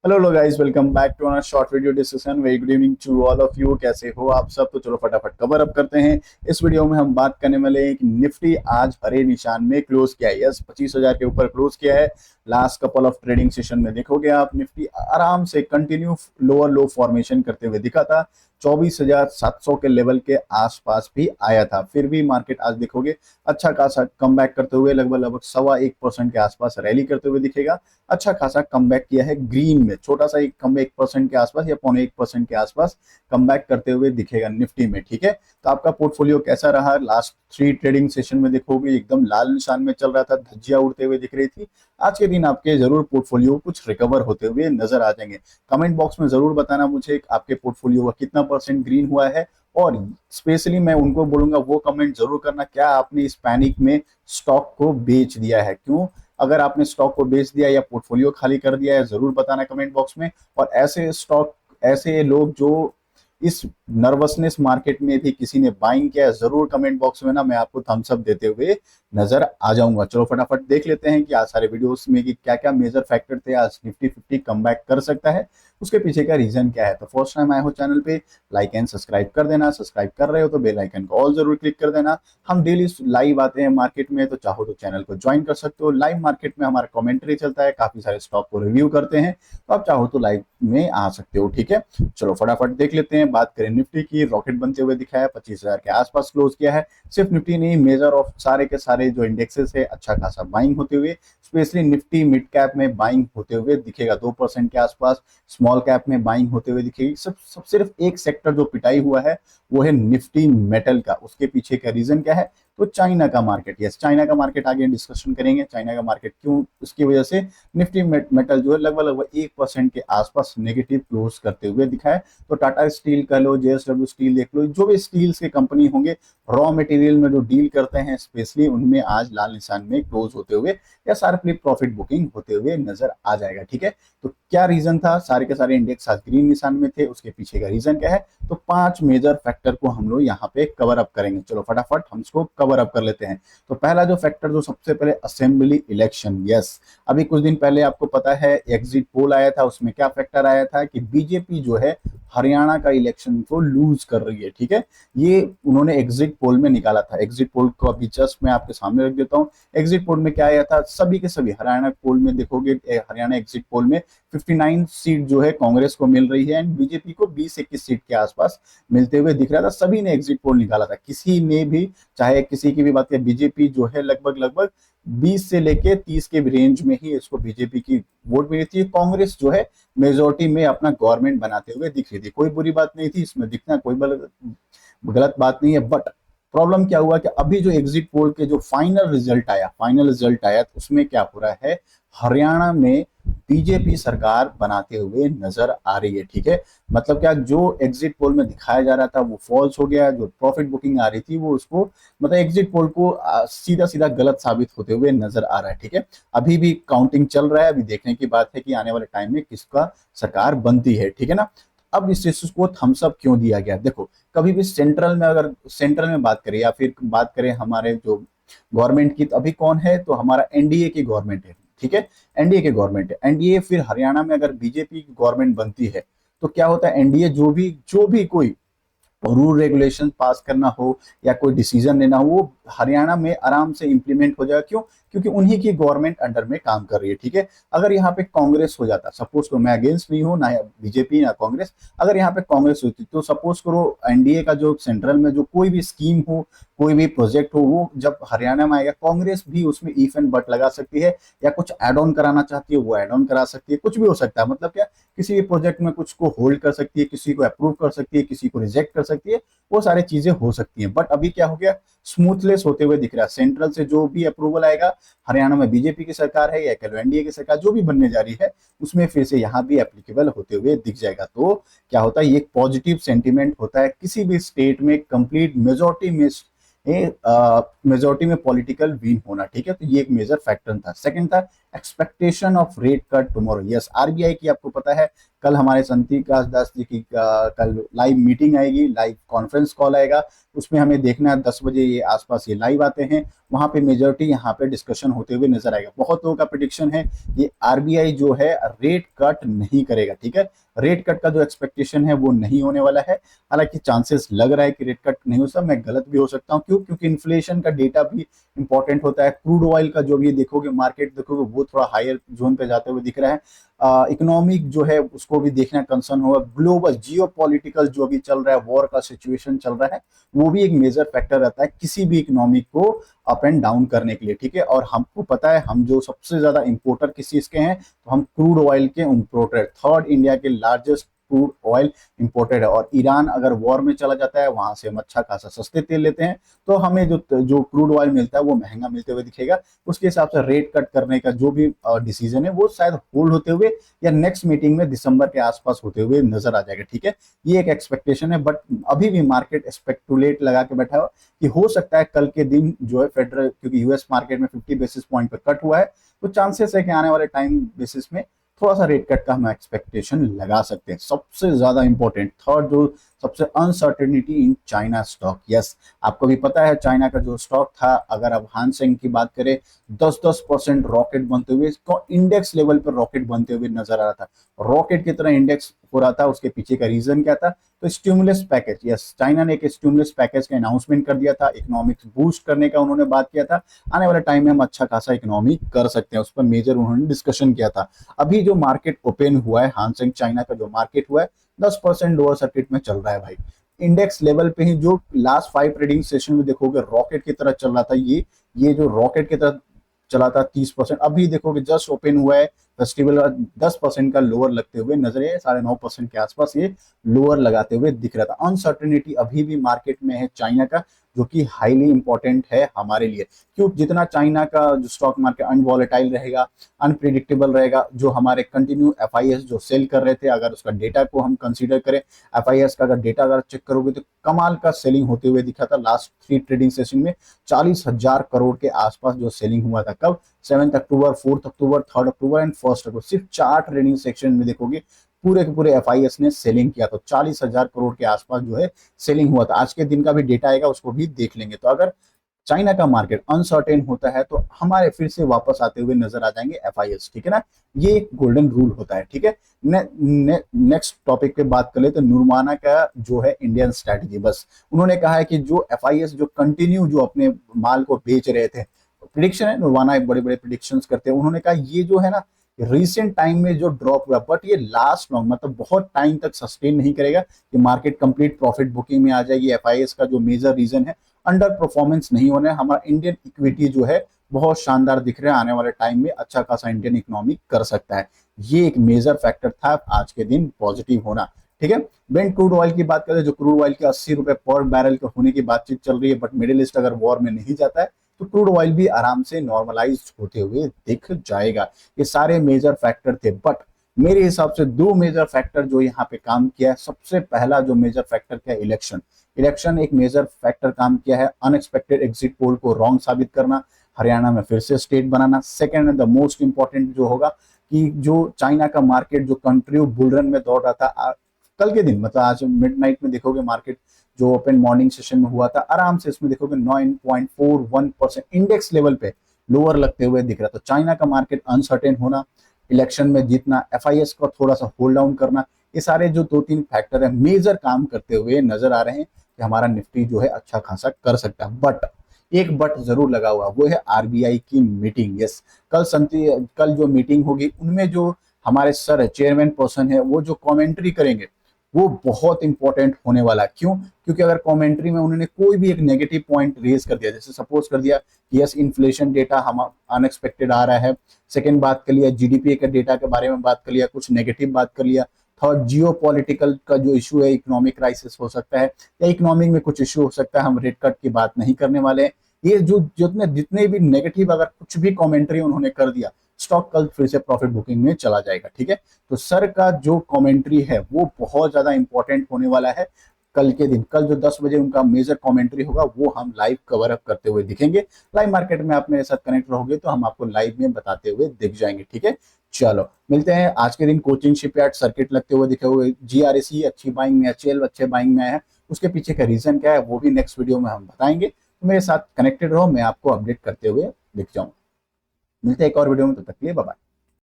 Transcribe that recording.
Hello लो guys, welcome back to another short video discussion. Very good evening to all of you. कैसे हो आप सब? तो चलो फटाफट कवर अप करते हैं। इस वीडियो में हम बात करने वाले हैं कि निफ्टी आज हरे निशान में क्लोज किया है। यस, 25,000 के ऊपर क्लोज किया है। Last couple of trading session में देखोगे आप निफ्टी आराम से कंटिन्यू लोअर लो फॉर्मेशन करते हुए दिखा था। 24,700 के लेवल के आसपास भी आया था, फिर भी मार्केट आज देखोगे अच्छा खासा कम बैक करते हुए लगभग लगभग 1.25% के आसपास रैली करते हुए दिखेगा। अच्छा खासा कमबैक किया है ग्रीन में, छोटा सा एक कम 1% के आसपास या 0.25% के आसपास कमबैक करते हुए दिखेगा निफ्टी में। ठीक है, तो आपका पोर्टफोलियो कैसा रहा? लास्ट 3 ट्रेडिंग सेशन में देखोगे एकदम लाल निशान में चल रहा था, धज्जियां उड़ते हुए दिख रही थी। आज के दिन आपके जरूर पोर्टफोलियो कुछ रिकवर होते हुए नजर आ जाएंगे। कमेंट बॉक्स में जरूर बताना मुझे आपके पोर्टफोलियो का कितना परसेंट ग्रीन हुआ है। और स्पेशली मैं उनको बोलूंगा वो कमेंट जरूर करना, क्या आपने इस पैनिक में स्टॉक को बेच दिया है? क्यों? अगर आपने स्टॉक को बेच दिया या पोर्टफोलियो खाली कर दिया है, जरूर बताना कमेंट बॉक्स में। और ऐसे स्टॉक, ऐसे लोग जो इस नर्वसनेस मार्केट में भी किसी ने बाइंग किया है, जरूर कमेंट बॉक्स में ना मैं आपको थम्स अप देते हुए नजर आ जाऊंगा। चलो फटाफट देख लेते हैं कि आज सारे वीडियोस में कि क्या क्या मेजर फैक्टर थे आज निफ्टी 50 कम बैक कर सकता है, उसके पीछे का रीजन क्या है। तो फर्स्ट टाइम आए हो चैनल पे, लाइक एंड सब्सक्राइब कर देना। सब्सक्राइब कर रहे हो तो बेल आइकन को ऑल जरूर क्लिक कर देना। हम डेली लाइव आते हैं मार्केट में, तो चाहो तो चैनल को ज्वाइन कर सकते हो। लाइव मार्केट में हमारा कमेंट्री चलता है, काफी सारे स्टॉक को रिव्यू करते हैं, तो आप चाहो तो लाइव में आ सकते हो। ठीक है, चलो फटाफट देख लेते हैं। बात करें निफ्टी की, रॉकेट बनते हुए दिखा है, 25,000 के आसपास क्लोज किया है। सिर्फ निफ्टी नहीं, मेजर ऑफ सारे के सारे जो इंडेक्सेस है अच्छा खासा बाइंग होते हुए, स्पेशली निफ्टी मिड कैप में बाइंग होते हुए दिखेगा 2% के आसपास। स्मॉल कैप में बाइंग होते हुए दिखेगी। सब सिर्फ एक सेक्टर जो पिटाई हुआ है वो है निफ्टी मेटल का। उसके पीछे का रीजन क्या है? तो चाइना का मार्केट। यस, चाइना का मार्केट आगे डिस्कशन करेंगे, चाइना का मार्केट क्यों, उसकी वजह से निफ्टी मेटल जो है लगभग लगभग 1% के आसपास नेगेटिव क्लोज करते हुए दिखा है। तो टाटा स्टील कह लो, जेएसडब्ल्यू स्टील देख लो, जो भी स्टील्स के कंपनी होंगे, रॉ मटेरियल में जो डील करते हैं स्पेशली, उनमें आज लाल निशान में क्लोज होते हुए या शार्पली प्रॉफिट बुकिंग होते हुए नजर आ जाएगा। ठीक है, तो क्या रीजन था? सारे के सारे इंडेक्स आज ग्रीन निशान में थे, उसके पीछे का रीजन क्या है? तो 5 मेजर फैक्टर को हम लोग यहाँ पे कवर अप करेंगे। चलो फटाफट हम इसको कवर अप कर लेते हैं। तो पहला जो फैक्टर, जो सबसे पहले असेंबली इलेक्शन। यस, अभी कुछ दिन पहले आपको पता है एग्जिट पोल आया था, उसमें क्या फैक्टर आया था कि बीजेपी जो है हरियाणा का इलेक्शन को लूज कर रही है। ठीक है, ये उन्होंने एग्जिट पोल में निकाला था। एग्जिट पोल को अभी जस्ट मैं आपके सामने रख देता हूँ। एग्जिट पोल में क्या आया था? सभी के सभी हरियाणा पोल में देखोगे, हरियाणा एग्जिट पोल में 59 सीट जो है कांग्रेस को मिल रही है एंड बीजेपी को 20-21 सीट के आसपास मिलते हुए दिख रहा था। सभी ने एग्जिट पोल निकाला था, किसी ने भी, चाहे किसी की भी बात करें, बीजेपी जो है लगभग लगभग 20 से लेके 30 के रेंज में ही इसको बीजेपी की वोट मिली थी। कांग्रेस जो है मेजोरिटी में अपना गवर्नमेंट बनाते हुए दिख रही थी। कोई बुरी बात नहीं थी इसमें, दिखना कोई गलत बात नहीं है। बट प्रॉब्लम क्या हुआ कि अभी जो एग्जिट पोल के जो फाइनल रिजल्ट आया, तो उसमें क्या हो रहा है? हरियाणा में बीजेपी सरकार बनाते हुए नजर आ रही है। ठीक है, मतलब क्या, जो एग्जिट पोल में दिखाया जा रहा था वो फॉल्स हो गया। जो प्रॉफिट बुकिंग आ रही थी वो उसको, मतलब एग्जिट पोल को सीधा सीधा गलत साबित होते हुए नजर आ रहा है। ठीक है, अभी भी काउंटिंग चल रहा है, अभी देखने की बात है कि आने वाले टाइम में किसका सरकार बनती है। ठीक है ना, अब इस इश्यू को थम्स अप क्यों दिया गया? देखो, कभी भी सेंट्रल में, अगर सेंट्रल में बात करें या फिर बात करें हमारे जो गवर्नमेंट की, तो अभी कौन है? तो हमारा एनडीए की गवर्नमेंट है। ठीक है, एनडीए की गवर्नमेंट है। एनडीए, फिर हरियाणा में अगर बीजेपी की गवर्नमेंट बनती है तो क्या होता है? एनडीए जो भी कोई रूल रेगुलेशन पास करना हो या कोई डिसीजन लेना हो, वो हरियाणा में आराम से इंप्लीमेंट हो जाएगा। क्यों? क्योंकि उन्हीं की गवर्नमेंट अंडर में काम कर रही है। ठीक है, अगर यहाँ पे कांग्रेस हो जाता, सपोज करो, मैं अगेंस्ट नहीं हूँ ना बीजेपी ना कांग्रेस, अगर यहाँ पे कांग्रेस होती तो सपोज करो एनडीए का जो सेंट्रल में जो कोई भी स्कीम हो, कोई भी प्रोजेक्ट हो, वो जब हरियाणा में आएगा, कांग्रेस भी उसमें इफ एंड बट लगा सकती है, या कुछ एड ऑन कराना चाहती है वो एड ऑन करा सकती है, कुछ भी हो सकता है। मतलब क्या, किसी भी प्रोजेक्ट में कुछ को होल्ड कर सकती है, किसी को अप्रूव कर सकती है, किसी को रिजेक्ट कर सकती है, वो सारी चीजें हो सकती हैं। बट अभी क्या हो गया? स्मूथलेस होते हुए दिख रहा है। सेंट्रल से जो भी अप्रूवल आएगा, हरियाणा में बीजेपी की सरकार है या कह लो एनडीए की सरकार जो भी बनने जा रही है, उसमें फिर से यहाँ भी एप्लीकेबल होते हुए दिख जाएगा। तो क्या होता है? ये एक पॉजिटिव सेंटीमेंट होता है किसी भी स्टेट में कंप्लीट मेजोरिटी में पॉलिटिकल विन होना। ठीक है, तो ये एक मेजर फैक्टर था। सेकंड था expectation of rate cut tomorrow. Yes, RBI की आपको पता है कल हमारे शक्तिकांत दास जी की कल लाइव मीटिंग आएगी, लाइव कॉन्फ्रेंस कॉल आएगा, उसमें हमें देखना है 10 बजे ये आसपास ये लाइव आते हैं, वहां पे मेजोरिटी यहाँ पे डिस्कशन होते हुए नजर आएगा। बहुत लोगों का प्रिडिक्शन है ये आरबीआई जो है रेट कट नहीं करेगा, ठीक है, रेट कट का जो एक्सपेक्टेशन है वो नहीं होने वाला है। हालांकि चांसेस लग रहा है कि रेट कट नहीं हो सकता, मैं गलत भी हो सकता हूँ, क्यों, क्योंकि इन्फ्लेशन का डेटा भी इंपॉर्टेंट होता है। क्रूड ऑयल का जो भी देखोगे मार्केट देखोगे वो थोड़ा हायर जोन पे जाते हुए दिख रहा है। इकोनॉमिक जो है उसको भी देखना कंसर्न होगा। ग्लोबल जियो पॉलिटिकल जो भी चल रहा है, वॉर का सिचुएशन चल रहा है, वो भी एक मेजर फैक्टर रहता है किसी भी इकोनॉमिक को अप एंड डाउन करने के लिए, ठीक है। और हमको पता है हम जो सबसे ज्यादा इंपोर्टर किस चीज के हैं, तो हम क्रूड ऑयल के इंपोर्टर, थर्ड इंडिया के लार्जेस्ट क्रूड ऑयल इंपोर्टेड है। और ईरान अगर वॉर में चला जाता है, वहां से हम अच्छा खासा सस्ते तेल लेते हैं, तो हमें जो जो क्रूड ऑयल मिलता है वो महंगा मिलते हुए दिखेगा। उसके हिसाब से रेट कट करने का जो भी डिसीजन है वो शायद होल्ड होते हुए या नेक्स्ट मीटिंग में दिसंबर के आसपास होते हुए नजर आ जाएगा, ठीक है। ये एक एक्सपेक्टेशन है, बट अभी भी मार्केट स्पेकुलेट लगा के बैठा है कि हो सकता है कल के दिन जो है फेडरल, क्योंकि यूएस मार्केट में 50 बेसिस पॉइंट पे कट हुआ है, तो चांसेस है कि आने वाले टाइम बेसिस में थोड़ा सा रेट कट का हम एक्सपेक्टेशन लगा सकते हैं। सबसे ज्यादा इंपॉर्टेंट थर्ड जो सबसे uncertainty in China stock. Yes, आपको भी पता है चाइना का जो स्टॉक था, अगर अब हानसेंग की बात करें, 10-10% रॉकेट बनते हुए, इसको इंडेक्स लेवल पर रॉकेट बनते हुए नजर आ रहा था, रॉकेट की तरह इंडेक्स हो रहा था। उसके पीछे का रीजन क्या था, तो स्टिमुलस पैकेज। यस, चाइना ने एक स्टिमुलस पैकेज का अनाउंसमेंट कर दिया था, इकोनॉमिक्स बूस्ट करने का उन्होंने बात किया था, आने वाले टाइम में हम अच्छा खासा इकोनॉमी कर सकते हैं, उस पर मेजर उन्होंने डिस्कशन किया था। अभी जो मार्केट ओपन हुआ है, हानसेंग चाइना का जो मार्केट हुआ है 10% लोअर सर्किट में चल रहा है भाई। इंडेक्स लेवल पे ही जो लास्ट 5 ट्रेडिंग सेशन में देखोगे रॉकेट की तरह चल रहा था, ये जो रॉकेट की तरह चला था 30%, अभी देखोगे जस्ट ओपन हुआ है फेस्टिवल 10% का लोअर लगते हुए नजर है, 9.5% के आसपास ये लोअर लगाते हुए दिख रहा था। अनसर्टेनिटी अभी भी मार्केट में है चाइना का, जो कि हाईली इंपॉर्टेंट है हमारे लिए, क्यों, जितना चाइना का जो स्टॉक मार्केट अनवॉलेटाइल रहेगा, अनप्रिडिक्टेबल रहेगा, जो हमारे कंटिन्यू एफआईएस जो सेल कर रहे थे, अगर उसका डेटा को हम कंसीडर करें, एफआईएस का अगर डेटा अगर चेक करोगे तो कमाल का सेलिंग होते हुए दिखा था। लास्ट 3 ट्रेडिंग सेशन में 40,000 करोड़ के आसपास जो सेलिंग हुआ था, कब, 7 अक्टूबर, 4 अक्टूबर, 3 अक्टूबर एंड 1 अक्टूबर, सिर्फ 4 ट्रेडिंग सेक्शन में देखोगे पूरे के पूरे एफआईएस ने सेलिंग किया, तो 40,000 करोड़ के आसपास जो है सेलिंग हुआ था। आज के दिन का भी डेटा आएगा, उसको भी देख लेंगे। तो अगर चाइना का मार्केट अनसर्टेन होता है तो हमारे फिर से वापस आते हुए नजर आ जाएंगे एफआईएस, ठीक है ना, ये एक गोल्डन रूल होता है, ठीक है। नेक्स्ट टॉपिक पे बात कर ले तो नुरमाना का जो है इंडियन स्ट्रैटेजी। बस उन्होंने कहा है कि जो एफआईएस जो कंटिन्यू जो अपने माल को बेच रहे थे, प्रिडिक्शन है, नुरवाना एक बड़े बड़े प्रिडिक्शन करते हैं, उन्होंने कहा ये जो है ना रिसेंट टाइम में जो ड्रॉप हुआ, बट ये लास्ट लॉन्ग मतलब बहुत टाइम तक सस्टेन नहीं करेगा, कि मार्केट कंप्लीट प्रॉफिट बुकिंग में आ जाएगी। एफआईएस का जो मेजर रीजन है अंडर परफॉर्मेंस नहीं होना है, हमारा इंडियन इक्विटी जो है बहुत शानदार दिख रहा है, आने वाले टाइम में अच्छा खासा इंडियन इकोनॉमी कर सकता है। ये एक मेजर फैक्टर था आज के दिन पॉजिटिव होना, ठीक है। ब्रेंट क्रूड ऑयल की बात करें, जो क्रूड ऑयल के 80 रुपए पर बैरल के होने की बातचीत चल रही है, बट मिडिल ईस्ट अगर वॉर में नहीं जाता है तो क्रूड ऑयल भी आराम से नॉर्मलाइज होते हुए दिख जाएगा। ये सारे मेजर फैक्टर थे, बट मेरे हिसाब से 2 मेजर फैक्टर जो यहाँ पे काम किया है। सबसे पहला जो मेजर फैक्टर क्या है, इलेक्शन। इलेक्शन एक मेजर फैक्टर काम किया है, अनएक्सपेक्टेड एग्जिट पोल को रॉन्ग साबित करना, हरियाणा में फिर से state banana. Second and the most important जो होगा कि जो चाइना का मार्केट जो कंट्री बुल रन में दौड़ रहा था, कल के दिन मतलब आज मिडनाइट में देखोगे मार्केट जो ओपन मॉर्निंग सेशन में हुआ था, आराम से इसमें देखोगे 9.41% इंडेक्स लेवल पे लोअर लगते हुए दिख रहा था। तो चाइना का मार्केट अनसर्टेन होना, इलेक्शन में जीतना, एफआईएस को थोड़ा सा होल्ड डाउन करना, ये सारे जो 2-3 फैक्टर है मेजर काम करते हुए नजर आ रहे हैं कि हमारा निफ्टी जो है अच्छा खासा कर सकता है। बट एक बट जरूर लगा हुआ, वो है आरबीआई की मीटिंग। यस, कल जो मीटिंग होगी उनमें जो हमारे सर है, चेयरमैन पर्सन है, वो जो कमेंट्री करेंगे वो बहुत इंपॉर्टेंट होने वाला है। क्यों, क्योंकि अगर कमेंट्री में उन्होंने कोई भी एक नेगेटिव पॉइंट रेज कर दिया, जैसे सपोज कर दिया कि यस इन्फ्लेशन डेटा हम अनएक्सपेक्टेड आ रहा है, सेकंड बात कर लिया जीडीपी के डेटा के बारे में बात कर लिया, कुछ नेगेटिव बात कर लिया, थर्ड जियो पॉलिटिकल का जो इशू है, इकोनॉमिक क्राइसिस हो सकता है या इकोनॉमिक में कुछ इशू हो सकता है, हम रेट कट की बात नहीं करने वाले हैं। ये जो जितने भी नेगेटिव अगर कुछ भी कमेंट्री उन्होंने कर दिया, स्टॉक कल फिर से प्रॉफिट बुकिंग में चला जाएगा, ठीक है। तो सर का जो कमेंट्री है वो बहुत ज्यादा इंपॉर्टेंट होने वाला है। कल के दिन, कल जो 10 बजे उनका मेजर कमेंट्री होगा वो हम लाइव कवर अप करते हुए दिखेंगे। लाइव मार्केट में आप मेरे साथ कनेक्ट रहोगे तो हम आपको लाइव में बताते हुए दिख जाएंगे, ठीक है। चलो मिलते हैं आज के दिन। कोचिंग शिपयार्ड सर्किट लगते हुए दिखे हुए, जीआरएसी अच्छी बाइंग में, एचएल अच्छे बाइंग में है, उसके पीछे का रीजन क्या है वो भी नेक्स्ट वीडियो में हम बताएंगे। तो मेरे साथ कनेक्टेड रहो, मैं आपको अपडेट करते हुए दिख जाऊंगा। मिलते हैं एक और वीडियो में, तब तक के लिए बाय बाय।